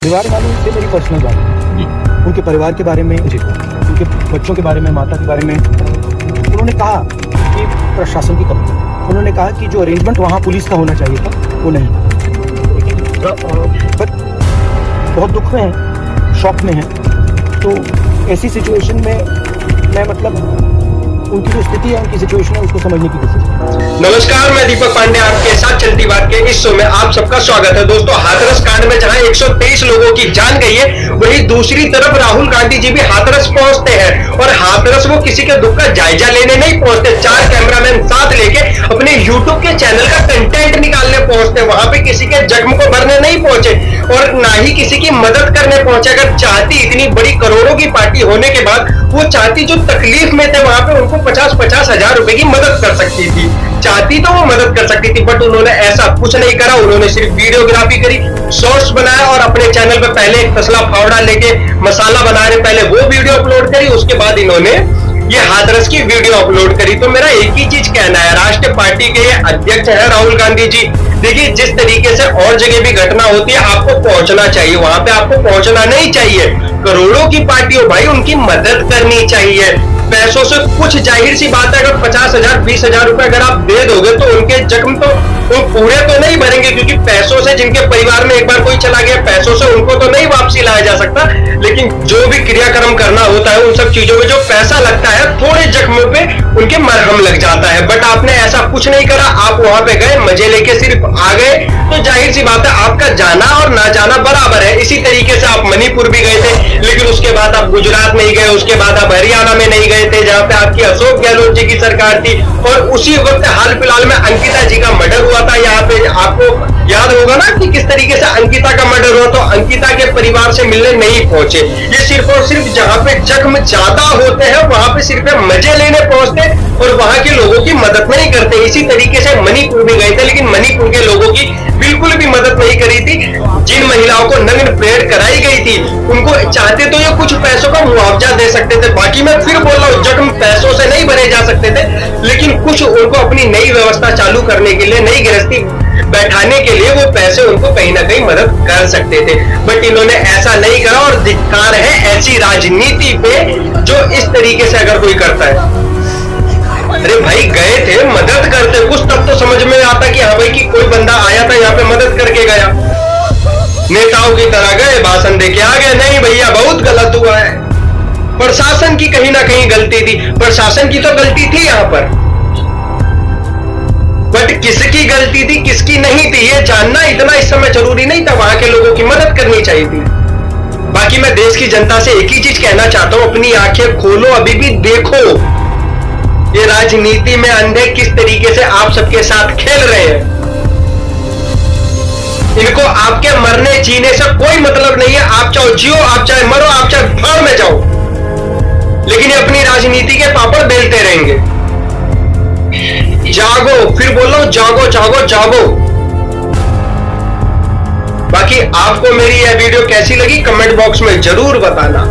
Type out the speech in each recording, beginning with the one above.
परिवार वालों से मेरी पर्सनल बात है, उनके परिवार के बारे में, उनके बच्चों के बारे में, माता के बारे में। उन्होंने कहा कि प्रशासन की कमी है। उन्होंने कहा कि जो अरेंजमेंट वहाँ पुलिस का होना चाहिए था वो नहीं। बट बहुत दुख में है, शॉक में है। तो ऐसी सिचुएशन में मैं उनकी जो स्थिति है, उनकी सिचुएशन है, उसको समझने की कोशिश करूं। नमस्कार, मैं दीपक पांडे आपके साथ चलती बात के इस शो में आप सबका स्वागत है। दोस्तों, हाथरस कांड में जहां 123 लोगों की जान गई है, वहीं दूसरी तरफ राहुल गांधी जी भी हाथरस पहुंचते हैं और हाथरस वो किसी के दुख का जायजा लेने नहीं पहुंचते। 4 कैमरामैन साथ लेके अपने यूट्यूब के चैनल का कंटेंट निकालने पहुंचते। वहां पे किसी के जख्म को भरने नहीं पहुंचे और ना ही किसी की मदद करने पहुंचे। अगर चाहती, इतनी बड़ी करोड़ों की पार्टी होने के बाद वो चाहती, जो तकलीफ में थे वहां पे उनको 50-50 हजार रुपए की मदद कर सकती थी। चाहती तो वो मदद कर सकती थी, बट उन्होंने ऐसा कुछ नहीं करा। उन्होंने सिर्फ वीडियोग्राफी करी, शॉर्ट्स बनाया और अपने चैनल पे पहले एक तसला फावड़ा लेके मसाला बना रहे, पहले वो वीडियो अपलोड करी, उसके बाद इन्होंने ये हाथरस की वीडियो अपलोड करी। तो मेरा एक ही चीज कहना है, राष्ट्रीय पार्टी के ये अध्यक्ष है राहुल गांधी जी। देखिए, जिस तरीके से और जगह भी घटना होती है, आपको पहुंचना चाहिए, वहां पे आपको पहुंचना नहीं चाहिए। करोड़ों की पार्टी हो भाई, उनकी मदद करनी चाहिए। पैसों से कुछ, जाहिर सी बात है, अगर 50,000 20,000 रुपए अगर आप दे दोगे तो उनके जख्म तो वो पूरे तो नहीं भरेंगे, क्योंकि पैसों से, जिनके परिवार में एक बार कोई चला गया, पैसों से उनको तो नहीं वापसी लाया जा सकता। लेकिन जो भी क्रियाक्रम करना होता है, उन सब चीजों में जो पैसा लगता है, थोड़े जख्मों पे उनके मरहम लग जाता है। बट आपने ऐसा कुछ नहीं करा, आप वहां पे गए, मजे लेके सिर्फ आ गए, तो जाहिर सी बात है आपका जाना और ना जाना बराबर है। इसी तरीके से आप मणिपुर भी गए थे, लेकिन उसके बाद आप गुजरात नहीं गए, उसके बाद आप हरियाणा में नहीं गए थे, जहां पे आपकी अशोक गहलोत जी की सरकार थी। और उसी वक्त हाल फिलहाल में अंकिता जी का मर्डर हुआ था। यहाँ पे आपको याद होगा ना कि किस तरीके से अंकिता का मर्डर हुआ। तो अंकिता के परिवार से मिलने नहीं पहुंचे। ये सिर्फ और सिर्फ जहां पे जख्म ज्यादा होते हैं, वहां पे सिर्फ मजे लेने पहुंचते और वहां के लोगों की मदद नहीं करते। इसी तरीके से मणिपुर भी गए थे, लेकिन मणिपुर के लोगों की बिल्कुल भी मदद नहीं करी थी। जिन महिलाओं को नग्न परेड कराई गई थी, उनको चाहते तो ये कुछ पैसों का मुआवजा दे सकते थे। बाकी मैं फिर बोल रहा हूँ, जख्म पैसों से नहीं भरे जा सकते थे, लेकिन कुछ उनको अपनी नई व्यवस्था चालू करने के लिए, नई गृहस्थी बैठाने के लिए वो पैसे उनको कहीं ना कहीं मदद कर सकते थे। बट इन्होंने ऐसा नहीं करा और धिक्कार है ऐसी राजनीति पे जो इस तरीके से अगर कोई करता है। अरे भाई, गए थे, मदद करते कुछ, तब तो समझ में आता कि हाँ भाई कि कोई बंदा आया था यहाँ पे, मदद करके गया। नेताओं की तरह गए, भाषण देके आ गए। नहीं भैया, बहुत गलत हुआ है। प्रशासन की कहीं ना कहीं गलती थी, प्रशासन की तो गलती थी यहाँ पर, बट किसकी गलती थी किसकी नहीं थी ये जानना इतना इस समय जरूरी नहीं था। वहां के लोगों की मदद करनी चाहिए थी। बाकी मैं देश की जनता से एक ही चीज कहना चाहता हूं, अपनी आंखें खोलो, अभी भी देखो ये राजनीति में अंधे किस तरीके से आप सबके साथ खेल रहे हैं। इनको आपके मरने जीने से कोई मतलब नहीं है। आप चाहे जियो, आप चाहे मरो, आप चाहे भाड़ में जाओ, लेकिन ये अपनी राजनीति के पापड़ बेलते रहेंगे। जागो, फिर बोल रहा हूं, जागो जागो जागो। बाकी आपको मेरी यह वीडियो कैसी लगी कमेंट बॉक्स में जरूर बताना।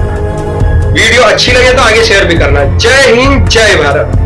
वीडियो अच्छी लगे तो आगे शेयर भी करना। जय हिंद, जय भारत।